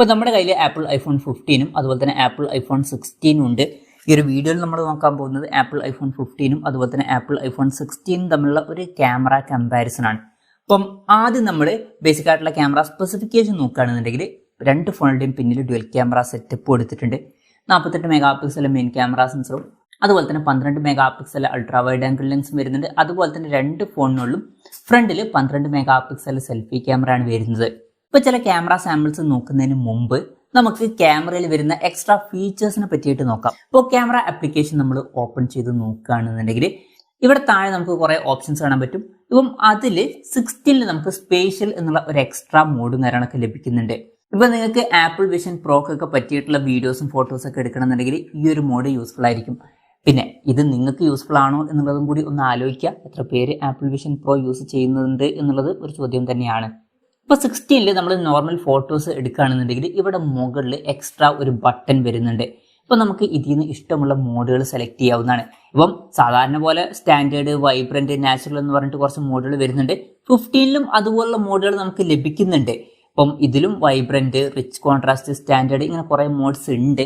ഇപ്പോൾ നമ്മുടെ കയ്യിൽ ആപ്പിൾ ഐഫോൺ 15 അതുപോലെ തന്നെ ആപ്പിൾ ഐഫോൺ 16 ഉണ്ട്. ഈ ഒരു വീഡിയോയിൽ നമ്മൾ നോക്കാൻ പോകുന്നത് ആപ്പിൾ ഐഫോൺ 15 അതുപോലെ തന്നെ ആപ്പിൾ ഐഫോൺ 16 തമ്മിലുള്ള ഒരു ക്യാമറ കമ്പാരിസൺ ആണ്. അപ്പം ആദ്യം നമ്മൾ ബേസിക് ആയിട്ടുള്ള ക്യാമറ സ്പെസിഫിക്കേഷൻ നോക്കുകയാണെന്നുണ്ടെങ്കിൽ രണ്ട് ഫോണിൻ്റെയും പിന്നിൽ ഡ്യുവൽ ക്യാമറ സെറ്റപ്പ് കൊടുത്തിട്ടുണ്ട്. 48 മെഗാ പിക്സൽ മെയിൻ ക്യാമറ സെൻസറും അതുപോലെ തന്നെ 12 mega pixel ultra wide angle ലെൻസും വരുന്നുണ്ട്. അതുപോലെ തന്നെ രണ്ട് ഫോണിനുള്ളിലും ഫ്രണ്ടിൽ 12 മെഗാ പിക്സൽ സെൽഫി ക്യാമറ ആണ് വരുന്നത്. ഇപ്പോൾ ചില ക്യാമറ സാമ്പിൾസ് നോക്കുന്നതിന് മുമ്പ് നമുക്ക് ക്യാമറയിൽ വരുന്ന എക്സ്ട്രാ ഫീച്ചേഴ്സിനെ പറ്റിയിട്ട് നോക്കാം. ഇപ്പോൾ ക്യാമറ ആപ്ലിക്കേഷൻ നമ്മൾ ഓപ്പൺ ചെയ്ത് നോക്കുകയാണെന്നുണ്ടെങ്കിൽ ഇവിടെ താഴെ നമുക്ക് കുറേ ഓപ്ഷൻസ് കാണാൻ പറ്റും. ഇപ്പം അതിൽ 16 നമുക്ക് സ്പേഷ്യൽ എന്നുള്ള ഒരു എക്സ്ട്രാ മോഡും കാര്യങ്ങളൊക്കെ ലഭിക്കുന്നുണ്ട്. ഇപ്പം നിങ്ങൾക്ക് ആപ്പിൾ വിഷൻ പ്രോക്കൊക്കെ പറ്റിയിട്ടുള്ള വീഡിയോസും ഫോട്ടോസും ഒക്കെ എടുക്കണമെന്നുണ്ടെങ്കിൽ ഈ ഒരു മോഡ് യൂസ്ഫുൾ ആയിരിക്കും. പിന്നെ ഇത് നിങ്ങൾക്ക് യൂസ്ഫുൾ ആണോ എന്നുള്ളതും കൂടി ഒന്ന് ആലോചിക്കുക. എത്ര പേര് ആപ്പിൾ വിഷൻ പ്രോ യൂസ് ചെയ്യുന്നുണ്ട് എന്നുള്ളത് ഒരു ചോദ്യം തന്നെയാണ്. ഇപ്പോൾ 16 നമ്മൾ നോർമൽ ഫോട്ടോസ് എടുക്കുകയാണെന്നുണ്ടെങ്കിൽ ഇവിടെ മുകളിൽ എക്സ്ട്രാ ഒരു ബട്ടൺ വരുന്നുണ്ട്. ഇപ്പോൾ നമുക്ക് ഇതിൽ നിന്ന് ഇഷ്ടമുള്ള മോഡുകൾ സെലക്ട് ചെയ്യാവുന്നതാണ്. ഇപ്പം സാധാരണ പോലെ സ്റ്റാൻഡേർഡ്, വൈബ്രന്റ്, നാച്ചുറൽ എന്ന് പറഞ്ഞിട്ട് കുറച്ച് മോഡുകൾ വരുന്നുണ്ട്. 15 അതുപോലുള്ള മോഡുകൾ നമുക്ക് ലഭിക്കുന്നുണ്ട്. ഇപ്പം ഇതിലും വൈബ്രന്റ്, റിച്ച് കോൺട്രാസ്റ്റ്, സ്റ്റാൻഡേർഡ് ഇങ്ങനെ കുറേ മോഡ്സ് ഉണ്ട്.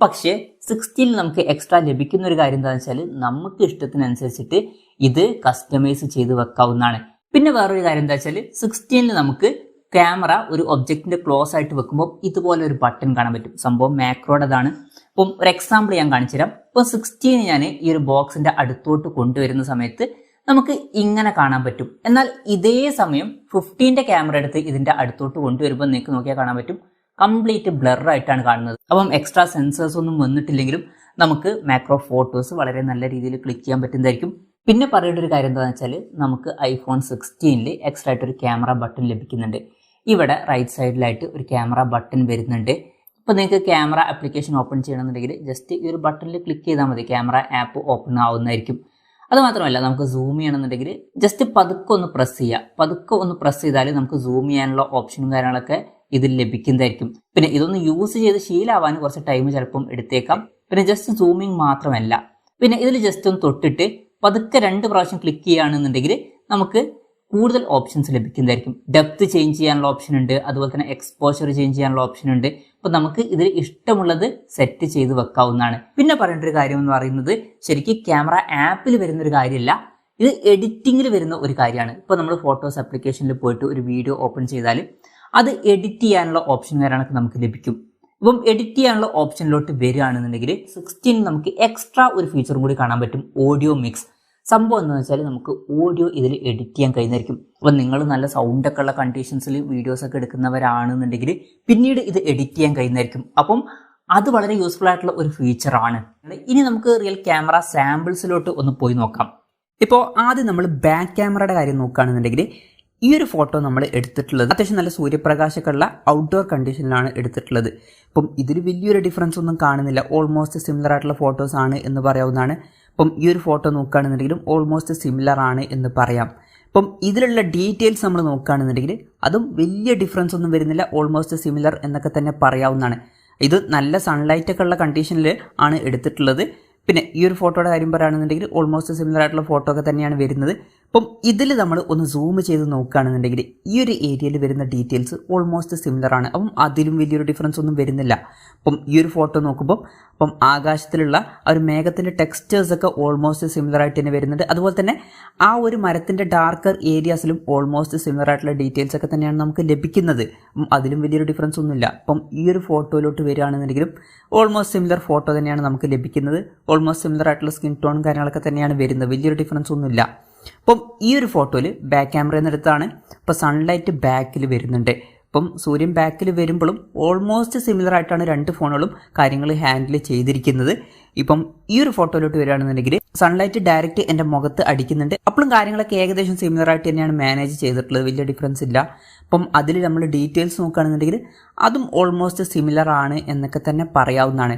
പക്ഷേ 16 നമുക്ക് എക്സ്ട്രാ ലഭിക്കുന്ന ഒരു കാര്യം എന്താണെന്ന് വെച്ചാൽ നമുക്ക് ഇഷ്ടത്തിനനുസരിച്ചിട്ട് ഇത് കസ്റ്റമൈസ് ചെയ്ത് വെക്കാവുന്നതാണ്. പിന്നെ വേറൊരു കാര്യം എന്താ വെച്ചാൽ 16 നമുക്ക് ക്യാമറ ഒരു ഒബ്ജക്റ്റിന്റെ ക്ലോസ് ആയിട്ട് വെക്കുമ്പോൾ ഇതുപോലെ ഒരു ബട്ടൺ കാണാൻ പറ്റും. സംഭവം മാക്രോഡതാണ്. അപ്പം ഒരു എക്സാമ്പിൾ ഞാൻ കാണിച്ചു തരാം. ഇപ്പോൾ 16 ഞാൻ ഈ ഒരു ബോക്സിന്റെ അടുത്തോട്ട് കൊണ്ടുവരുന്ന സമയത്ത് നമുക്ക് ഇങ്ങനെ കാണാൻ പറ്റും. എന്നാൽ ഇതേ സമയം 15 ക്യാമറ എടുത്ത് ഇതിന്റെ അടുത്തോട്ട് കൊണ്ടുവരുമ്പോൾ നിങ്ങൾക്ക് നോക്കിയാൽ കാണാൻ പറ്റും കംപ്ലീറ്റ് ബ്ലർ ആയിട്ടാണ് കാണുന്നത്. അപ്പം എക്സ്ട്രാ സെൻസേഴ്സ് ഒന്നും വന്നിട്ടില്ലെങ്കിലും നമുക്ക് മാക്രോ ഫോട്ടോസ് വളരെ നല്ല രീതിയിൽ ക്ലിക്ക് ചെയ്യാൻ പറ്റുന്നതായിരിക്കും. പിന്നെ പറയേണ്ട ഒരു കാര്യം എന്താണെന്ന് വെച്ചാൽ നമുക്ക് ഐഫോൺ 16 എക്സ്ട്രാ ആയിട്ട് ഒരു ക്യാമറ ബട്ടൺ ലഭിക്കുന്നുണ്ട്. ഇവിടെ റൈറ്റ് സൈഡിലായിട്ട് ഒരു ക്യാമറ ബട്ടൺ വരുന്നുണ്ട്. ഇപ്പോൾ നിങ്ങൾക്ക് ക്യാമറ ആപ്ലിക്കേഷൻ ഓപ്പൺ ചെയ്യണമെന്നുണ്ടെങ്കിൽ ജസ്റ്റ് ഈ ഒരു ബട്ടണിൽ ക്ലിക്ക് ചെയ്താൽ മതി, ക്യാമറ ആപ്പ് ഓപ്പൺ ആവുന്നതായിരിക്കും. അതുമാത്രമല്ല നമുക്ക് സൂം ചെയ്യണമെന്നുണ്ടെങ്കിൽ ജസ്റ്റ് പതുക്കെ ഒന്ന് പ്രസ് ചെയ്യുക. പതുക്കെ ഒന്ന് പ്രസ് ചെയ്താൽ നമുക്ക് സൂം ചെയ്യാനുള്ള ഓപ്ഷനും കാര്യങ്ങളൊക്കെ ഇതിൽ ലഭിക്കുന്നതായിരിക്കും. പിന്നെ ഇതൊന്ന് യൂസ് ചെയ്ത് ശീലമാവാൻ കുറച്ച് ടൈം ചിലപ്പം എടുത്തേക്കാം. പിന്നെ ജസ്റ്റ് സൂമിങ് മാത്രമല്ല, പിന്നെ ഇതിൽ ജസ്റ്റ് ഒന്ന് തൊട്ടിട്ട് പതുക്കെ 2 പ്രാവശ്യം ക്ലിക്ക് ചെയ്യുകയാണെന്നുണ്ടെങ്കിൽ നമുക്ക് കൂടുതൽ ഓപ്ഷൻസ് ലഭിക്കുന്നതായിരിക്കും. ഡെപ്ത് ചേഞ്ച് ചെയ്യാനുള്ള ഓപ്ഷൻ ഉണ്ട്, അതുപോലെ തന്നെ എക്സ്പോഷർ ചേഞ്ച് ചെയ്യാനുള്ള ഓപ്ഷൻ ഉണ്ട്. അപ്പോൾ നമുക്ക് ഇതിൽ ഇഷ്ടമുള്ളത് സെറ്റ് ചെയ്ത് വെക്കാവുന്നതാണ്. പിന്നെ പറയേണ്ട ഒരു കാര്യം എന്ന് പറയുന്നത് ശരിക്കും ക്യാമറ ആപ്പിൽ വരുന്ന ഒരു കാര്യമല്ല, ഇത് എഡിറ്റിങ്ങിൽ വരുന്ന ഒരു കാര്യമാണ്. ഇപ്പോൾ നമ്മൾ ഫോട്ടോസ് ആപ്ലിക്കേഷനിൽ പോയിട്ട് ഒരു വീഡിയോ ഓപ്പൺ ചെയ്താൽ അത് എഡിറ്റ് ചെയ്യാനുള്ള ഓപ്ഷൻ കാര്യങ്ങളൊക്കെ നമുക്ക് ലഭിക്കും. ഇപ്പം എഡിറ്റ് ചെയ്യാനുള്ള ഓപ്ഷനിലോട്ട് വരികയാണെന്നുണ്ടെങ്കിൽ 16 നമുക്ക് എക്സ്ട്രാ ഒരു ഫീച്ചറും കൂടി കാണാൻ പറ്റും, ഓഡിയോ മിക്സ്. സംഭവം എന്താണെന്ന് വെച്ചാൽ നമുക്ക് ഓഡിയോ ഇതിൽ എഡിറ്റ് ചെയ്യാൻ കഴിയുന്നതായിരിക്കും. അപ്പം നിങ്ങൾ നല്ല സൗണ്ടൊക്കെ ഉള്ള കണ്ടീഷൻസിൽ വീഡിയോസൊക്കെ എടുക്കുന്നവരാണെന്നുണ്ടെങ്കിൽ പിന്നീട് ഇത് എഡിറ്റ് ചെയ്യാൻ കഴിയുന്നതായിരിക്കും. അപ്പം അത് വളരെ യൂസ്ഫുൾ ആയിട്ടുള്ള ഒരു ഫീച്ചറാണ്. ഇനി നമുക്ക് റിയൽ ക്യാമറ സാമ്പിൾസിലോട്ട് ഒന്ന് പോയി നോക്കാം. ഇപ്പോൾ ആദ്യം നമ്മൾ ബാക്ക് ക്യാമറയുടെ കാര്യം നോക്കുകയാണെന്നുണ്ടെങ്കിൽ ഈ ഒരു ഫോട്ടോ നമ്മൾ എടുത്തിട്ടുള്ളത് അത്യാവശ്യം നല്ല സൂര്യപ്രകാശമൊക്കെ ഉള്ള ഔട്ട്ഡോർ കണ്ടീഷനിലാണ് എടുത്തിട്ടുള്ളത്. ഇപ്പം ഇതിൽ വലിയൊരു ഡിഫറൻസ് ഒന്നും കാണുന്നില്ല, ഓൾമോസ്റ്റ് സിമിലർ ആയിട്ടുള്ള ഫോട്ടോസ് ആണ് എന്ന് പറയാവുന്നതാണ്. ഇപ്പം ഈ ഒരു ഫോട്ടോ നോക്കുകയാണെന്നുണ്ടെങ്കിലും ഓൾമോസ്റ്റ് സിമിലർ ആണ് എന്ന് പറയാം. ഇപ്പം ഇതിലുള്ള ഡീറ്റെയിൽസ് നമ്മൾ നോക്കുകയാണെന്നുണ്ടെങ്കിൽ അതും വലിയ ഡിഫറൻസ് ഒന്നും വരുന്നില്ല, ഓൾമോസ്റ്റ് സിമിലർ എന്നൊക്കെ തന്നെ പറയാവുന്നതാണ്. ഇത് നല്ല സൺലൈറ്റ് ഒക്കെ ഉള്ള കണ്ടീഷനിൽ ആണ് എടുത്തിട്ടുള്ളത്. പിന്നെ ഈ ഒരു ഫോട്ടോയുടെ കാര്യം പറയുകയാണെന്നുണ്ടെങ്കിൽ ഓൾമോസ്റ്റ് സിമിലർ ആയിട്ടുള്ള ഫോട്ടോ ഒക്കെ തന്നെയാണ് വരുന്നത്. അപ്പം ഇതിൽ നമ്മൾ ഒന്ന് സൂം ചെയ്ത് നോക്കുകയാണെന്നുണ്ടെങ്കിൽ ഈ ഒരു ഏരിയയിൽ വരുന്ന ഡീറ്റെയിൽസ് ഓൾമോസ്റ്റ് സിമിലർ ആണ്. അപ്പം അതിലും വലിയൊരു ഡിഫറൻസ് ഒന്നും വരുന്നില്ല. അപ്പം ഈ ഒരു ഫോട്ടോ നോക്കുമ്പോൾ അപ്പം ആകാശത്തിലുള്ള ആ ഒരു മേഘത്തിൻ്റെ ടെക്സ്റ്റേഴ്സൊക്കെ ഓൾമോസ്റ്റ് സിമിലർ ആയിട്ട് തന്നെ വരുന്നുണ്ട്. അതുപോലെ തന്നെ ആ ഒരു മരത്തിൻ്റെ ഡാർക്കർ ഏരിയാസിലും ഓൾമോസ്റ്റ് സിമിലർ ആയിട്ടുള്ള ഡീറ്റെയിൽസ് ഒക്കെ തന്നെയാണ് നമുക്ക് ലഭിക്കുന്നത്. അപ്പം അതിലും വലിയൊരു ഡിഫറൻസ് ഒന്നുമില്ല. അപ്പം ഈ ഒരു ഫോട്ടോയിലോട്ട് വരികയാണെന്നുണ്ടെങ്കിലും ഓൾമോസ്റ്റ് സിമിലർ ഫോട്ടോ തന്നെയാണ് നമുക്ക് ലഭിക്കുന്നത്. ഓൾമോസ്റ്റ് സിമിലർ ആയിട്ടുള്ള സ്കിൻ ടോൺ കാര്യങ്ങളൊക്കെ തന്നെയാണ് വരുന്നത്, വലിയൊരു ഡിഫറൻസ് ഒന്നുമില്ല. അപ്പം ഈ ഒരു ഫോട്ടോയിൽ ബാക്ക് ക്യാമറയിൽ നിന്ന് എടുത്താണ്. ഇപ്പോൾ സൺലൈറ്റ് ബാക്കിൽ വരുന്നുണ്ട്. ഇപ്പം സൂര്യൻ ബാക്കിൽ വരുമ്പോഴും ഓൾമോസ്റ്റ് സിമിലർ ആയിട്ടാണ് രണ്ട് ഫോണുകളും കാര്യങ്ങൾ ഹാൻഡിൽ ചെയ്തിരിക്കുന്നത്. ഇപ്പം ഈ ഒരു ഫോട്ടോയിലോട്ട് വരികയാണെന്നുണ്ടെങ്കിൽ സൺലൈറ്റ് ഡയറക്റ്റ് എൻ്റെ മുഖത്ത് അടിക്കുന്നുണ്ട്. അപ്പോഴും കാര്യങ്ങളൊക്കെ ഏകദേശം സിമിലർ ആയിട്ട് തന്നെയാണ് മാനേജ് ചെയ്തിട്ടുള്ളത്, വലിയ ഡിഫറൻസ് ഇല്ല. അപ്പം അതിൽ നമ്മൾ ഡീറ്റെയിൽസ് നോക്കുകയാണെന്നുണ്ടെങ്കിൽ അതും ഓൾമോസ്റ്റ് സിമിലർ ആണ് എന്നൊക്കെ തന്നെ പറയാവുന്നതാണ്.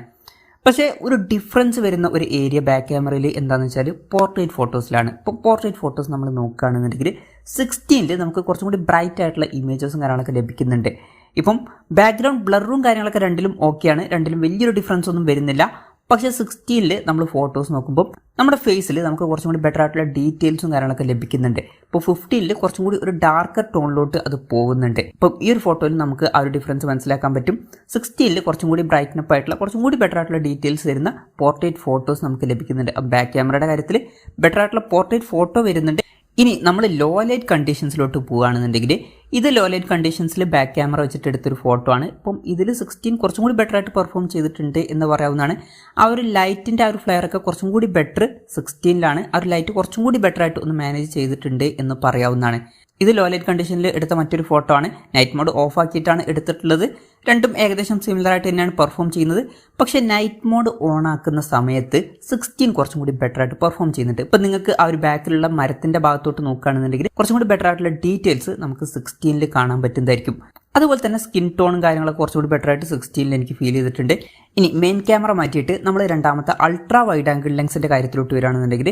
പക്ഷേ ഒരു ഡിഫറൻസ് വരുന്ന ഒരു ഏരിയ ബാക്ക് ക്യാമറയിൽ എന്താണെന്ന് വെച്ചാൽ പോർട്രേറ്റ് ഫോട്ടോസിലാണ്. ഇപ്പോൾ പോർട്രേറ്റ് ഫോട്ടോസ് നമ്മൾ നോക്കുകയാണെന്നുണ്ടെങ്കിൽ 16 നമുക്ക് കുറച്ചും കൂടി ബ്രൈറ്റ് ആയിട്ടുള്ള ഇമേജസും കാര്യങ്ങളൊക്കെ ലഭിക്കുന്നുണ്ട്. ഇപ്പം ബാക്ക്ഗ്രൗണ്ട് ബ്ലറും കാര്യങ്ങളൊക്കെ രണ്ടിലും ഓക്കെയാണ്, രണ്ടിലും വലിയൊരു ഡിഫറൻസ് ഒന്നും വരുന്നില്ല. പക്ഷേ 16-ൽ നമ്മൾ ഫോട്ടോസ് നോക്കുമ്പോൾ നമ്മുടെ ഫേസിൽ നമുക്ക് കുറച്ചും കൂടി ബെറ്റർ ആയിട്ടുള്ള ഡീറ്റെയിൽസും കാര്യങ്ങളൊക്കെ ലഭിക്കുന്നുണ്ട്. ഇപ്പോൾ 15-ൽ കുറച്ചും കൂടി ഒരു ഡാർക്കർ ടോണിലോട്ട് അത് പോകുന്നുണ്ട്. ഇപ്പം ഈ ഒരു ഫോട്ടോയിൽ നമുക്ക് ആ ഒരു ഡിഫറൻസ് മനസ്സിലാക്കാൻ പറ്റും. 16-ൽ കുറച്ചും കൂടി ബ്രൈറ്റ്നപ്പ് ആയിട്ടുള്ള കുറച്ചും കൂടി ബെറ്റർ ആയിട്ടുള്ള ഡീറ്റെയിൽസ് വരുന്ന പോർട്രേറ്റ് ഫോട്ടോസ് നമുക്ക് ലഭിക്കുന്നുണ്ട്. ബാക്ക് ക്യാമറയുടെ കാര്യത്തിൽ ബെറ്റർ ആയിട്ടുള്ള പോർട്രേറ്റ് ഫോട്ടോ വരുന്നുണ്ട്. ഇനി നമ്മൾ ലോ ലൈറ്റ് കണ്ടീഷൻസിലോട്ട് പോവുകയാണെന്നുണ്ടെങ്കിൽ ഇത് ലോ ലൈറ്റ് കണ്ടീഷൻസിൽ ബാക്ക് ക്യാമറ വെച്ചിട്ട് എടുത്തൊരു ഫോട്ടോ ആണ്. ഇപ്പം ഇതിൽ 16 കുറച്ചും കൂടി ബെറ്റർ ആയിട്ട് പെർഫോം ചെയ്തിട്ടുണ്ട് എന്ന് പറയാവുന്നതാണ്. ആ ഒരു ലൈറ്റിൻ്റെ ആ ഒരു ഫ്ലെയർ ഒക്കെ കുറച്ചും കൂടി ബെറ്റർ 16-ലാണ്. ആ ഒരു ലൈറ്റ് കുറച്ചും കൂടി ബെറ്റർ ആയിട്ട് ഒന്ന് മാനേജ് ചെയ്തിട്ടുണ്ട് എന്ന് പറയാവുന്നതാണ്. ഇത് ലോ ലൈറ്റ് കണ്ടീഷനിൽ എടുത്ത മറ്റൊരു ഫോട്ടോ ആണ്. നൈറ്റ് മോഡ് ഓഫ് ആക്കിയിട്ടാണ് എടുത്തിട്ടുള്ളത്. രണ്ടും ഏകദേശം സിമിലർ ആയിട്ട് തന്നെയാണ് പെർഫോം ചെയ്യുന്നത്. പക്ഷേ നൈറ്റ് മോഡ് ഓൺ ആക്കുന്ന സമയത്ത് 16 കുറച്ചും കൂടി ബെറ്റർ ആയിട്ട് പെർഫോം ചെയ്യുന്നുണ്ട്. ഇപ്പം നിങ്ങൾക്ക് ആ ഒരു ബാക്കിലുള്ള മരത്തിന്റെ ഭാഗത്തോട്ട് നോക്കുകയാണെന്നുണ്ടെങ്കിൽ കുറച്ചും കൂടി ബെറ്റർ ആയിട്ടുള്ള ഡീറ്റെയിൽസ് നമുക്ക് 16-ൽ കാണാൻ പറ്റുന്നതായിരിക്കും. അതുപോലെ തന്നെ സ്കിൻ ടോണും കാര്യങ്ങളൊക്കെ കുറച്ചുകൂടി ബെറ്റർ ആയിട്ട് 16-ൽ എനിക്ക് ഫീൽ ചെയ്തിട്ടുണ്ട്. ഇനി മെയിൻ ക്യാമറ മാറ്റിയിട്ട് നമ്മൾ രണ്ടാമത്തെ അൾട്രാ വൈഡ് ആംഗിൾ ലെൻസിന്റെ കാര്യത്തിലോട്ട് വരികയാണെന്നുണ്ടെങ്കിൽ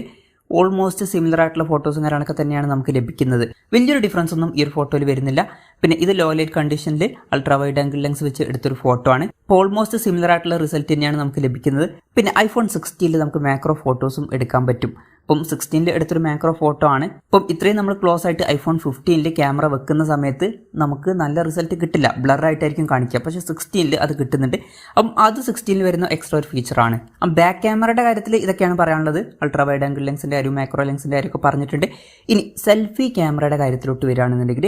ഓൾമോസ്റ്റ് സിമിലർ ആയിട്ടുള്ള ഫോട്ടോസും കാര്യങ്ങളൊക്കെ തന്നെയാണ് നമുക്ക് ലഭിക്കുന്നത്. വലിയൊരു ഡിഫറൻസ് ഒന്നും ഈ ഒരു ഫോട്ടോയിൽ വരുന്നില്ല. പിന്നെ ഇത് ലോ ലൈറ്റ് കണ്ടീഷനിൽ അൾട്രാ വൈഡ് ആംഗിൾ ലെൻസ് വെച്ച് എടുത്തൊരു ഫോട്ടോ ആണ്. ഇപ്പോൾ ഓൾമോസ്റ്റ് സിമിലർ ആയിട്ടുള്ള റിസൾട്ട് തന്നെയാണ് നമുക്ക് ലഭിക്കുന്നത്. പിന്നെ iPhone 16-ൽ നമുക്ക് മാക്രോ ഫോട്ടോസും എടുക്കാൻ പറ്റും. ഇപ്പം 16-ൽ എടുത്തൊരു മാക്രോ ഫോട്ടോ ആണ്. ഇപ്പം ഇത്രയും നമ്മൾ ക്ലോസ് ആയിട്ട് iPhone 15-ൽ ക്യാമറ വെക്കുന്ന സമയത്ത് നമുക്ക് നല്ല റിസൾട്ട് കിട്ടില്ല, ബ്ലർ ആയിട്ടായിരിക്കും കാണിക്കുക. പക്ഷേ 16-ൽ അത് കിട്ടുന്നുണ്ട്. അപ്പം അത് 16-ൽ വരുന്ന എക്സ്ട്രാ ഒരു ഫീച്ചറാണ്. ബാക്ക് ക്യാമറയുടെ കാര്യത്തിൽ ഇതൊക്കെയാണ് പറയാനുള്ളത്. അൾട്രാ വൈഡ് ആംഗിൾ ലെൻസിൻ്റെ കാര്യം മാക്രോ ലെൻസിൻ്റെ കാര്യമൊക്കെ പറഞ്ഞിട്ടുണ്ട്. ഇനി സെൽഫി ക്യാമറയുടെ കാര്യത്തിലോട്ട് വരികയാണെന്നുണ്ടെങ്കിൽ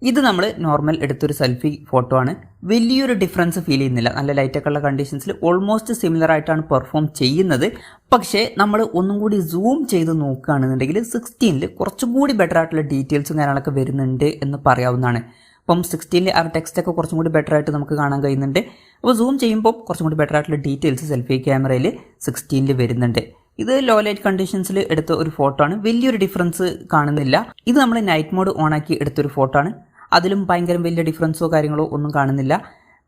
ഇത് നമ്മൾ നോർമൽ എടുത്തൊരു സെൽഫി ഫോട്ടോ ആണ്. വലിയൊരു ഡിഫറൻസ് ഫീൽ ചെയ്യുന്നില്ല. നല്ല ലൈറ്റൊക്കെ ഉള്ള കണ്ടീഷൻസിൽ ഓൾമോസ്റ്റ് സിമിലർ ആയിട്ടാണ് പെർഫോം ചെയ്യുന്നത്. പക്ഷേ നമ്മൾ ഒന്നും കൂടി സൂം ചെയ്ത് നോക്കുകയാണെന്നുണ്ടെങ്കിൽ 16-ൽ കുറച്ചും കൂടി ബെറ്റർ ആയിട്ടുള്ള ഡീറ്റെയിൽസും കാര്യങ്ങളൊക്കെ വരുന്നുണ്ട് എന്ന് പറയാവുന്നതാണ്. അപ്പം 16-ൽ ആ ടെക്സ്റ്റൊക്കെ കുറച്ചും കൂടി ബെറ്റർ ആയിട്ട് നമുക്ക് കാണാൻ കഴിയുന്നുണ്ട്. അപ്പോൾ സൂം ചെയ്യുമ്പോൾ കുറച്ചും കൂടി ബെറ്റർ ആയിട്ടുള്ള ഡീറ്റെയിൽസ് സെൽഫി ക്യാമറയിൽ 16-ൽ വരുന്നുണ്ട്. ഇത് ലോ ലൈറ്റ് കണ്ടീഷൻസിൽ എടുത്ത ഒരു ഫോട്ടോ ആണ്. വലിയൊരു ഡിഫറൻസ് കാണുന്നില്ല. ഇത് നമ്മൾ നൈറ്റ് മോഡ് ഓൺ ആക്കി എടുത്തൊരു ഫോട്ടോ ആണ്. അതിലും ഭയങ്കര വലിയ ഡിഫറൻസോ കാര്യങ്ങളോ ഒന്നും കാണുന്നില്ല.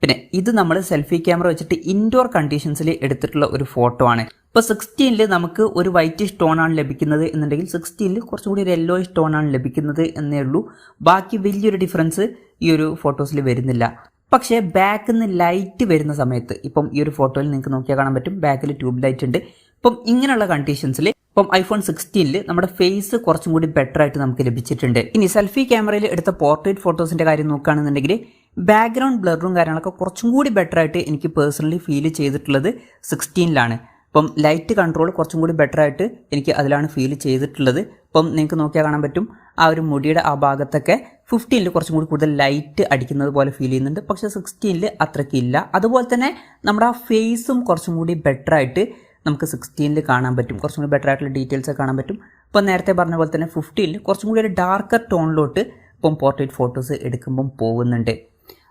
പിന്നെ ഇത് നമ്മൾ സെൽഫി ക്യാമറ വെച്ചിട്ട് ഇൻഡോർ കണ്ടീഷൻസിൽ എടുത്തിട്ടുള്ള ഒരു ഫോട്ടോ ആണ്. ഇപ്പോൾ 16-ൽ നമുക്ക് ഒരു വൈറ്റിഷ് ടോണാണ് ലഭിക്കുന്നത് എന്നുണ്ടെങ്കിൽ 16-ൽ കുറച്ചുകൂടി ഒരു യെല്ലോയിഷ് ടോണാണ് ലഭിക്കുന്നത് എന്നേ ഉള്ളൂ. ബാക്കി വലിയൊരു ഡിഫറൻസ് ഈ ഒരു ഫോട്ടോസിൽ വരുന്നില്ല. പക്ഷേ ബാക്കിൽ നിന്ന് ലൈറ്റ് വരുന്ന സമയത്ത് ഇപ്പം ഈ ഒരു ഫോട്ടോയിൽ നിങ്ങൾക്ക് നോക്കിയാൽ കാണാൻ പറ്റും, ബാക്കിൽ ട്യൂബ് ലൈറ്റ് ഉണ്ട്. ഇപ്പം ഇങ്ങനെയുള്ള കണ്ടീഷൻസിൽ ഇപ്പം iPhone 16-ൽ നമ്മുടെ ഫേസ് കുറച്ചും കൂടി ബെറ്റർ ആയിട്ട് നമുക്ക് ലഭിച്ചിട്ടുണ്ട്. ഇനി സെൽഫി ക്യാമറയിൽ എടുത്ത പോർട്രേറ്റ് ഫോട്ടോസിന്റെ കാര്യം നോക്കുകയാണെന്നുണ്ടെങ്കിൽ ബാക്ക്ഗ്രൗണ്ട് ബ്ലറും കാര്യങ്ങളൊക്കെ കുറച്ചും കൂടി ബെറ്റർ ആയിട്ട് എനിക്ക് പേഴ്സണലി ഫീൽ ചെയ്തിട്ടുള്ളത് 16-ലാണ്. ഇപ്പം ലൈറ്റ് കൺട്രോൾ കുറച്ചും കൂടി ബെറ്റർ ആയിട്ട് എനിക്ക് അതിലാണ് ഫീൽ ചെയ്തിട്ടുള്ളത്. ഇപ്പം നിങ്ങൾക്ക് നോക്കിയാൽ കാണാൻ പറ്റും, ആ ഒരു മുടിയുടെ ആ ഭാഗത്തൊക്കെ 15-ൽ കുറച്ചും കൂടി കൂടുതൽ ലൈറ്റ് അടിക്കുന്നത് പോലെ ഫീൽ ചെയ്യുന്നുണ്ട്. പക്ഷേ 16-ൽ അത്രയ്ക്കില്ല. അതുപോലെ തന്നെ നമ്മുടെ ആ ഫേസും കുറച്ചും കൂടി ബെറ്റർ ആയിട്ട് നമുക്ക് 16-ൽ കാണാൻ പറ്റും. കുറച്ചും കൂടി ബെറ്റർ ആയിട്ടുള്ള ഡീറ്റെയിൽസ് കാണാൻ പറ്റും. ഇപ്പം നേരത്തെ പറഞ്ഞ പോലെ തന്നെ 15-ൽ കുറച്ചും കൂടി ഒരു ഡാർക്കർ ടോണിലോട്ട് ഇപ്പം പോർട്രേറ്റ് ഫോട്ടോസ് എടുക്കുമ്പം പോകുന്നുണ്ട്.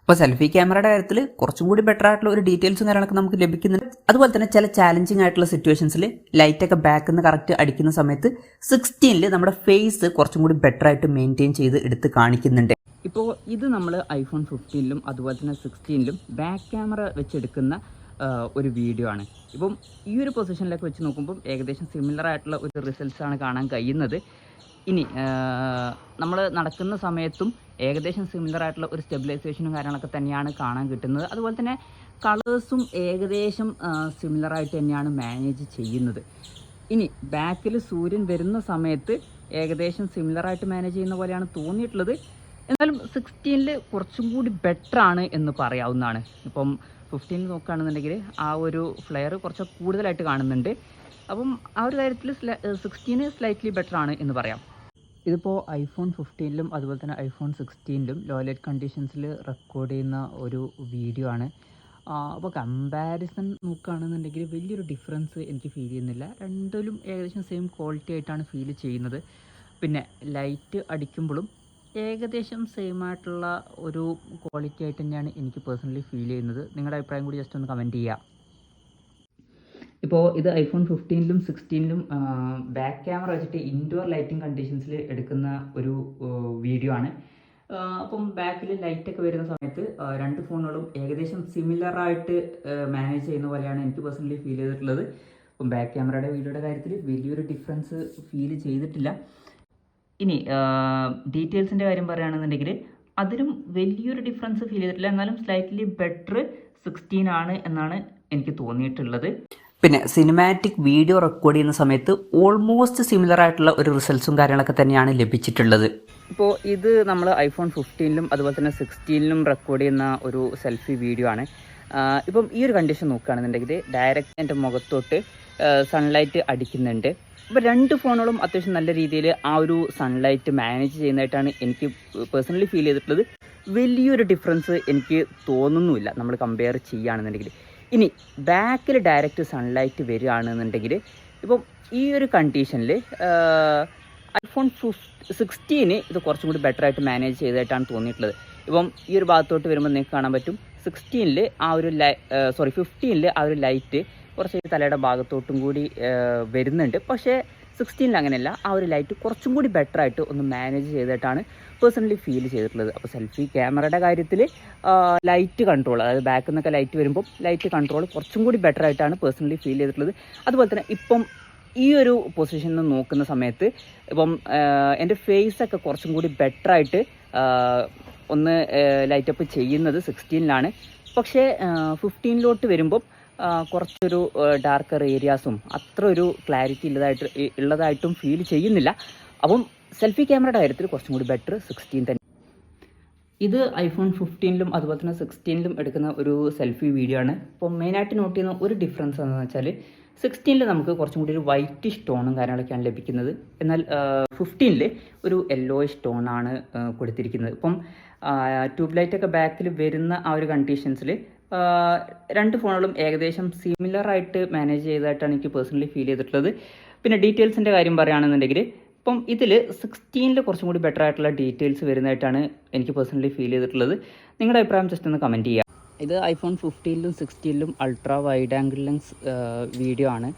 അപ്പോൾ സെൽഫി ക്യാമറയുടെ കാര്യത്തിൽ കുറച്ചും കൂടി ബെറ്റർ ആയിട്ടുള്ള ഒരു ഡീറ്റെയിൽസും കാര്യങ്ങളൊക്കെ നമുക്ക് ലഭിക്കുന്നുണ്ട്. അതുപോലെ തന്നെ ചില ചാലഞ്ചിങ് ആയിട്ടുള്ള സിറ്റുവേഷൻസിൽ ലൈറ്റൊക്കെ ബാക്കിൽ നിന്ന് കറക്റ്റ് അടിക്കുന്ന സമയത്ത് 16-ൽ നമ്മുടെ ഫേസ് കുറച്ചും കൂടി ബെറ്റർ ആയിട്ട് മെയിൻറ്റെയിൻ ചെയ്ത് എടുത്ത് കാണിക്കുന്നുണ്ട്. ഇപ്പോൾ ഇത് നമ്മൾ iPhone 15-ലും അതുപോലെ തന്നെ 16-ലും ബാക്ക് ക്യാമറ വെച്ചെടുക്കുന്ന ഒരു വീഡിയോ ആണ്. ഇപ്പം ഈ ഒരു പൊസിഷനിലേക്ക് വെച്ച് നോക്കുമ്പം ഏകദേശം സിമിലർ ആയിട്ടുള്ള ഒരു റിസൾട്ട്സ് ആണ് കാണാൻ കഴിയുന്നത്. ഇനി നമ്മൾ നടക്കുന്ന സമയത്തും ഏകദേശം സിമിലർ ആയിട്ടുള്ള ഒരു സ്റ്റെബിലൈസേഷനും കാര്യങ്ങളൊക്കെ തന്നെയാണ് കാണാൻ കിട്ടുന്നത്. അതുപോലെ തന്നെ കളേഴ്സും ഏകദേശം സിമിലർ ആയിട്ട് തന്നെയാണ് മാനേജ് ചെയ്യുന്നത്. ഇനി ബാക്കിൽ സൂര്യൻ വരുന്ന സമയത്ത് ഏകദേശം സിമിലർ ആയിട്ട് മാനേജ് ചെയ്യുന്ന പോലെയാണ് തോന്നിയിട്ടുള്ളത്. എന്നാലും 16-ൽ കുറച്ചും കൂടി ബെറ്റർ ആണ് എന്ന് പറയാവുന്നതാണ്. ഇപ്പം 15-ൽ നോക്കുകയാണെന്നുണ്ടെങ്കിൽ ആ ഒരു ഫ്ലെയർ കുറച്ച് കൂടുതലായിട്ട് കാണുന്നുണ്ട്. അപ്പം ആ ഒരു കാര്യത്തിൽ 16 സ്ലൈറ്റ്ലി ബെറ്റർ ആണ് എന്ന് പറയാം. ഇതിപ്പോൾ iPhone 15-ലും അതുപോലെ തന്നെ iPhone 16-ലും ലോ ലൈറ്റ് കണ്ടീഷൻസിൽ റെക്കോർഡ് ചെയ്യുന്ന ഒരു വീഡിയോ ആണ്. അപ്പോൾ കമ്പാരിസൺ നോക്കുകയാണെന്നുണ്ടെങ്കിൽ വലിയൊരു ഡിഫറൻസ് എനിക്ക് ഫീൽ ചെയ്യുന്നില്ല. രണ്ടിലും ഏകദേശം സെയിം ക്വാളിറ്റി ആയിട്ടാണ് ഫീൽ ചെയ്യുന്നത്. പിന്നെ ലൈറ്റ് അടിക്കുമ്പോഴും ഏകദേശം സെയിം ആയിട്ടുള്ള ഒരു ക്വാളിറ്റി ആയിട്ട് തന്നെയാണ് എനിക്ക് പേഴ്സണലി ഫീൽ ചെയ്യുന്നത്. നിങ്ങളുടെ അഭിപ്രായം കൂടി ജസ്റ്റ് ഒന്ന് കമൻറ്റ് ചെയ്യുക. ഇപ്പോൾ ഇത് iPhone 15-ലും 16-ലും ബാക്ക് ക്യാമറ വെച്ചിട്ട് ഇൻഡോർ ലൈറ്റിംഗ് കണ്ടീഷൻസിൽ എടുക്കുന്ന ഒരു വീഡിയോ ആണ്. അപ്പം ബാക്കിൽ ലൈറ്റൊക്കെ വരുന്ന സമയത്ത് രണ്ട് ഫോണുകളും ഏകദേശം സിമിലർ ആയിട്ട് മാനേജ് ചെയ്യുന്ന പോലെയാണ് എനിക്ക് പേഴ്സണലി ഫീൽ ചെയ്തിട്ടുള്ളത്. അപ്പം ബാക്ക് ക്യാമറയുടെ വീഡിയോയുടെ കാര്യത്തിൽ വലിയൊരു ഡിഫറൻസ് ഫീൽ ചെയ്തിട്ടില്ല. ഇനി ഡീറ്റെയിൽസിൻ്റെ കാര്യം പറയുകയാണെന്നുണ്ടെങ്കിൽ അതിലും വലിയൊരു ഡിഫറൻസ് ഫീൽ ചെയ്തിട്ടില്ല. എന്നാലും സ്ലൈറ്റ്ലി ബെറ്റർ 16 ആണ് എന്നാണ് എനിക്ക് തോന്നിയിട്ടുള്ളത്. പിന്നെ സിനിമാറ്റിക് വീഡിയോ റെക്കോർഡ് ചെയ്യുന്ന സമയത്ത് ഓൾമോസ്റ്റ് സിമിലർ ആയിട്ടുള്ള ഒരു റിസൾട്ട്സും കാര്യങ്ങളൊക്കെ തന്നെയാണ് ലഭിച്ചിട്ടുള്ളത്. ഇപ്പോൾ ഇത് നമ്മൾ iPhone 15ലും അതുപോലെ തന്നെ 16ലും റെക്കോർഡ് ചെയ്യുന്ന ഒരു സെൽഫി വീഡിയോ ആണ്. ഇപ്പം ഈ ഒരു കണ്ടീഷൻ നോക്കുകയാണെന്നുണ്ടെങ്കിൽ ഡയറക്റ്റ് എൻ്റെ മുഖത്തോട്ട് സൺലൈറ്റ് അടിക്കുന്നുണ്ട്. അപ്പോൾ രണ്ട് ഫോണുകളും അത്യാവശ്യം നല്ല രീതിയിൽ ആ ഒരു സൺലൈറ്റ് മാനേജ് ചെയ്യുന്നതായിട്ടാണ് എനിക്ക് പേഴ്സണലി ഫീൽ ചെയ്തിട്ടുള്ളത്. വലിയൊരു ഡിഫറൻസ് എനിക്ക് തോന്നുന്നുമില്ല നമ്മൾ കമ്പയർ ചെയ്യുകയാണെന്നുണ്ടെങ്കിൽ. ഇനി ബാക്കിൽ ഡയറക്റ്റ് സൺലൈറ്റ് വരികയാണെന്നുണ്ടെങ്കിൽ ഇപ്പം ഈ ഒരു കണ്ടീഷനിൽ iPhone 16 ഇത് കുറച്ചും കൂടി ബെറ്റർ ആയിട്ട് മാനേജ് ചെയ്തതായിട്ടാണ് തോന്നിയിട്ടുള്ളത്. ഇപ്പം ഈ ഒരു ഭാഗത്തോട്ട് വരുമ്പോൾ നിങ്ങൾക്ക് കാണാൻ പറ്റും 15ൽ ആ ഒരു 15ൽ ആ ഒരു ലൈറ്റ് കുറച്ച് തലയുടെ ഭാഗത്തോട്ടും കൂടി വരുന്നുണ്ട്. പക്ഷേ 16ൽ അങ്ങനെയല്ല, ആ ഒരു ലൈറ്റ് കുറച്ചും കൂടി ബെറ്റർ ആയിട്ട് ഒന്ന് മാനേജ് ചെയ്തിട്ടാണ് പേഴ്സണലി ഫീൽ ചെയ്തിട്ടുള്ളത്. അപ്പോൾ സെൽഫി ക്യാമറയുടെ കാര്യത്തിൽ ലൈറ്റ് കൺട്രോൾ, അതായത് ബാക്കിൽ നിന്നൊക്കെ ലൈറ്റ് വരുമ്പോൾ ലൈറ്റ് കൺട്രോൾ കുറച്ചും കൂടി ബെറ്റർ ആയിട്ടാണ് പേഴ്സണലി ഫീൽ ചെയ്തിട്ടുള്ളത്. അതുപോലെ തന്നെ ഇപ്പം ഈ ഒരു പൊസിഷനിൽ നിന്ന് നോക്കുന്ന സമയത്ത് ഇപ്പം എൻ്റെ ഫേസൊക്കെ കുറച്ചും കൂടി ബെറ്ററായിട്ട് ഒന്ന് ലൈറ്റപ്പ് ചെയ്യുന്നത് 16ലാണ്. പക്ഷേ 15ലോട്ട് വരുമ്പം കുറച്ചൊരു ഡാർക്കർ ഏരിയാസും അത്ര ഒരു ക്ലാരിറ്റി ഉള്ളതായിട്ടും ഫീൽ ചെയ്യുന്നില്ല. അപ്പം സെൽഫി ക്യാമറയുടെ കാര്യത്തിൽ കുറച്ചും കൂടി ബെറ്റർ 16 തന്നെ. ഇത് iPhone 15ലും അതുപോലെ തന്നെ 16ലും എടുക്കുന്ന ഒരു സെൽഫി വീഡിയോ ആണ്. അപ്പോൾ മെയിനായിട്ട് നോട്ട് ചെയ്യുന്ന ഒരു ഡിഫറൻസ് എന്താണെന്ന് വെച്ചാൽ 16ൽ നമുക്ക് കുറച്ചും കൂടി ഒരു വൈറ്റ് സ്റ്റോണും കാര്യങ്ങളൊക്കെയാണ് ലഭിക്കുന്നത്. എന്നാൽ 15ൽ ഒരു യെല്ലോയിഷ് സ്റ്റോണാണ് കൊടുത്തിരിക്കുന്നത്. ഇപ്പം ട്യൂബ് ലൈറ്റൊക്കെ ബാക്കിൽ വരുന്ന ആ ഒരു കണ്ടീഷൻസിൽ രണ്ട് ഫോണുകളും ഏകദേശം സിമിലറായിട്ട് മാനേജ് ചെയ്തതായിട്ടാണ് എനിക്ക് പേഴ്സണലി ഫീൽ ചെയ്തിട്ടുള്ളത്. പിന്നെ ഡീറ്റെയിൽസിൻ്റെ കാര്യം പറയുകയാണെന്നുണ്ടെങ്കിൽ ഇപ്പം ഇതിൽ 16ൽ കുറച്ചും കൂടി ബെറ്റർ ആയിട്ടുള്ള ഡീറ്റെയിൽസ് വരുന്നതായിട്ടാണ് എനിക്ക് പേഴ്സണലി ഫീൽ ചെയ്തിട്ടുള്ളത്. നിങ്ങളുടെ അഭിപ്രായം ജസ്റ്റ് ഒന്ന് കമൻറ്റ് ചെയ്യുക. ഇത് iPhone 15ലും 16ലും ultra wide angle lens video ആണ്.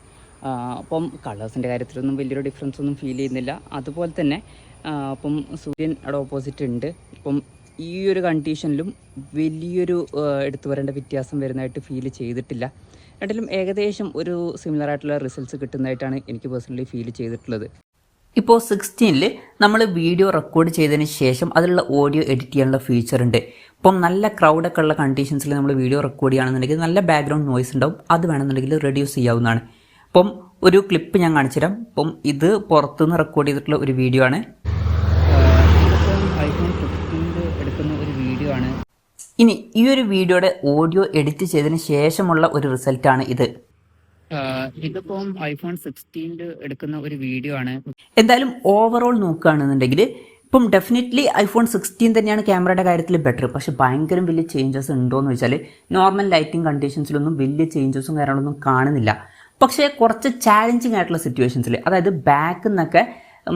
അപ്പം കളേഴ്സിൻ്റെ കാര്യത്തിലൊന്നും വലിയൊരു ഡിഫറൻസ് ഒന്നും ഫീൽ ചെയ്യുന്നില്ല. അതുപോലെ തന്നെ അപ്പം സൂര്യൻ അവിടെ ഓപ്പോസിറ്റ് ഉണ്ട്. ഇപ്പം ഈ ഒരു കണ്ടീഷനിലും വലിയൊരു എടുത്തു വരേണ്ട വ്യത്യാസം വരുന്നതായിട്ട് ഫീൽ ചെയ്തിട്ടില്ല. രണ്ടിലും ഏകദേശം ഒരു സിമിലർ ആയിട്ടുള്ള റിസൾട്ട്സ് കിട്ടുന്നതായിട്ടാണ് എനിക്ക് പേഴ്സണലി ഫീൽ ചെയ്തിട്ടുള്ളത്. ഇപ്പോൾ 16ൽ നമ്മൾ വീഡിയോ റെക്കോർഡ് ചെയ്തതിന് ശേഷം അതിലുള്ള ഓഡിയോ എഡിറ്റ് ചെയ്യാനുള്ള ഫീച്ചർ ഉണ്ട്. ഇപ്പം നല്ല ക്രൗഡൊക്കെ ഉള്ള കണ്ടീഷൻസിൽ നമ്മൾ വീഡിയോ റെക്കോർഡ് ചെയ്യുകയാണെന്നുണ്ടെങ്കിൽ നല്ല ബാക്ക്ഗ്രൗണ്ട് നോയ്സ് ഉണ്ടാവും. അത് വേണമെന്നുണ്ടെങ്കിൽ റെഡ്യൂസ് ചെയ്യാവുന്നതാണ്. ഇപ്പം ഒരു ക്ലിപ്പ് ഞാൻ കാണിച്ചു തരാം. ഇപ്പം ഇത് പുറത്തുനിന്ന് റെക്കോർഡ് ചെയ്തിട്ടുള്ള ഒരു വീഡിയോ ആണ്. iPhone 15 എടുക്കുന്ന ഒരു വീഡിയോ ആണ്. ഇനി ഈ ഒരു വീഡിയോയുടെ ഓഡിയോ എഡിറ്റ് ചെയ്തതിന് ശേഷമുള്ള ഒരു റിസൾട്ടാണ് ഇത്. ഇതിപ്പം iPhone 16 എടുക്കുന്ന ഒരു വീഡിയോ ആണ്. എന്തായാലും ഓവറോൾ നോക്കുകയാണെന്നുണ്ടെങ്കിൽ ഇപ്പം ഡെഫിനറ്റ്ലി iPhone 16 തന്നെയാണ് ക്യാമറയുടെ കാര്യത്തിൽ ബെറ്റർ. പക്ഷേ ഭയങ്കര വലിയ ചേഞ്ചസ് ഉണ്ടോ എന്ന് വെച്ചാൽ നോർമൽ ലൈറ്റിംഗ് കണ്ടീഷൻസിലൊന്നും വലിയ ചേഞ്ചസും കാര്യങ്ങളൊന്നും കാണുന്നില്ല. പക്ഷേ കുറച്ച് ചാലഞ്ചിങ് ആയിട്ടുള്ള സിറ്റുവേഷൻസിൽ, അതായത് ബാക്കിൽ നിന്നൊക്കെ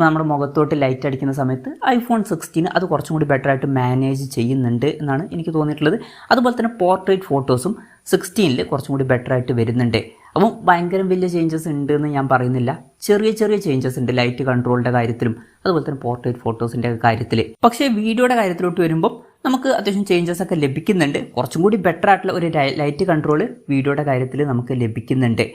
നമ്മുടെ മുഖത്തോട്ട് ലൈറ്റ് അടിക്കുന്ന സമയത്ത് iPhone 16 അത് കുറച്ചും കൂടി ബെറ്റർ ആയിട്ട് മാനേജ് ചെയ്യുന്നുണ്ട് എന്നാണ് എനിക്ക് തോന്നിയിട്ടുള്ളത്. അതുപോലെ തന്നെ പോർട്രേറ്റ് ഫോട്ടോസും 16ൽ കുറച്ചും കൂടി ബെറ്റർ ആയിട്ട് വരുന്നുണ്ട്. അപ്പം ഭയങ്കര വലിയ ചേഞ്ചസ് ഉണ്ട് എന്ന് ഞാൻ പറയുന്നില്ല. ചെറിയ ചെറിയ ചേഞ്ചസ് ഉണ്ട് ലൈറ്റ് കൺട്രോളിൻ്റെ കാര്യത്തിലും അതുപോലെ തന്നെ പോർട്രേറ്റ് ഫോട്ടോസിൻ്റെ കാര്യത്തിൽ. പക്ഷേ വീഡിയോയുടെ കാര്യത്തിലോട്ട് വരുമ്പോൾ നമുക്ക് അത്യാവശ്യം ചേഞ്ചസ് ഒക്കെ ലഭിക്കുന്നുണ്ട്. കുറച്ചും കൂടി ബെറ്റർ ആയിട്ടുള്ള ഒരു ലൈറ്റ് കൺട്രോൾ വീഡിയോയുടെ കാര്യത്തിൽ നമുക്ക് ലഭിക്കുന്നുണ്ട്.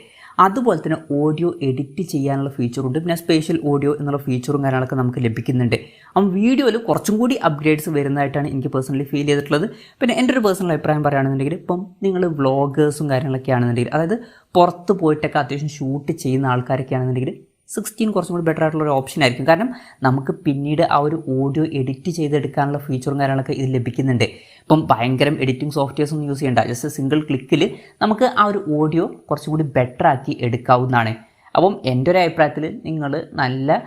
അതുപോലെ തന്നെ ഓഡിയോ എഡിറ്റ് ചെയ്യാനുള്ള ഫീച്ചറുണ്ട്. പിന്നെ സ്പേഷ്യൽ ഓഡിയോ എന്നുള്ള ഫീച്ചറും കാര്യങ്ങളൊക്കെ നമുക്ക് ലഭിക്കുന്നുണ്ട്. അപ്പം വീഡിയോയിൽ കുറച്ചും കൂടി അപ്ഗ്രേഡ്സ് വരുന്നതായിട്ടാണ് എനിക്ക് പേഴ്സണലി ഫീൽ ചെയ്തിട്ടുള്ളത്. പിന്നെ എൻ്റെ ഒരു പേഴ്സണൽ അഭിപ്രായം പറയുകയാണെന്നുണ്ടെങ്കിൽ ഇപ്പം നിങ്ങൾ വ്ളോഗേഴ്സും കാര്യങ്ങളൊക്കെ ആണെന്നുണ്ടെങ്കിൽ, അതായത് പുറത്ത് പോയിട്ടൊക്കെ അത്യാവശ്യം ഷൂട്ട് ചെയ്യുന്ന ആൾക്കാരൊക്കെ ആണെന്നുണ്ടെങ്കിൽ 16 കുറച്ചും കൂടി ബെറ്റർ ആയിട്ടുള്ള ഒരു ഓപ്ഷൻ ആയിരിക്കും. കാരണം നമുക്ക് പിന്നീട് ആ ഒരു ഓഡിയോ എഡിറ്റ് ചെയ്തെടുക്കാനുള്ള ഫീച്ചറും കാര്യങ്ങളൊക്കെ ഇത് ലഭിക്കുന്നുണ്ട്. ഇപ്പം ഭയങ്കരം എഡിറ്റിംഗ് സോഫ്റ്റ്വെയർസ് ഒന്നും യൂസ് ചെയ്യേണ്ട, ജസ്റ്റ് സിംഗിൾ ക്ലിക്കിൽ നമുക്ക് ആ ഒരു ഓഡിയോ കുറച്ചും കൂടി ബെറ്റർ ആക്കി എടുക്കാവുന്നതാണ്. അപ്പം എൻ്റെ ഒരു അഭിപ്രായത്തിൽ നിങ്ങൾ നല്ല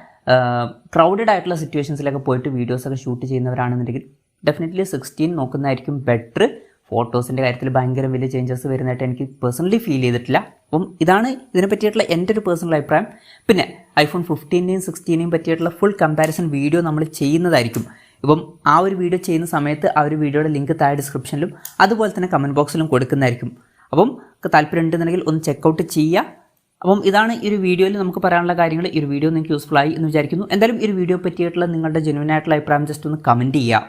ക്രൗഡഡ് ആയിട്ടുള്ള സിറ്റുവേഷൻസിലൊക്കെ പോയിട്ട് വീഡിയോസൊക്കെ ഷൂട്ട് ചെയ്യുന്നവരാണെന്നുണ്ടെങ്കിൽ ഡെഫിനറ്റ്ലി 16 നോക്കുന്നതായിരിക്കും ബെറ്റർ. ഫോട്ടോസിൻ്റെ കാര്യത്തിൽ ഭയങ്കര വലിയ ചേഞ്ചസ് വരുന്നതായിട്ട് എനിക്ക് പേഴ്സണലി ഫീൽ ചെയ്തിട്ടില്ല. അപ്പം ഇതാണ് ഇതിനെ പറ്റിയിട്ടുള്ള എൻ്റെ ഒരു പേഴ്സണൽ അഭിപ്രായം. പിന്നെ iPhone 15നെയും 16നെയും പറ്റിയിട്ടുള്ള ഫുൾ കമ്പാരിസൺ വീഡിയോ നമ്മൾ ചെയ്യുന്നതായിരിക്കും. ഇപ്പം ആ ഒരു വീഡിയോ ചെയ്യുന്ന സമയത്ത് ആ ഒരു വീഡിയോയുടെ ലിങ്ക് താഴെ ഡിസ്ക്രിപ്ഷനിലും അതുപോലെ തന്നെ കമൻറ്റ് ബോക്സിലും കൊടുക്കുന്നതായിരിക്കും. അപ്പം താല്പര്യം ഉണ്ടെന്നുണ്ടെങ്കിൽ ഒന്ന് ചെക്കൗട്ട് ചെയ്യുക. അപ്പം ഇതാണ് ഈ ഒരു വീഡിയോയിൽ നമുക്ക് പറയാനുള്ള കാര്യങ്ങൾ. ഈ ഒരു വീഡിയോ നിങ്ങൾക്ക് യൂസ്ഫുൾ ആയി എന്ന് വിചാരിക്കുന്നു. എന്തായാലും ഈ ഒരു വീഡിയോ പറ്റിയിട്ടുള്ള നിങ്ങളുടെ ജെന്യുവൻ ആയിട്ടുള്ള അഭിപ്രായം ജസ്റ്റ് ഒന്ന് കമൻറ്റ് ചെയ്യുക.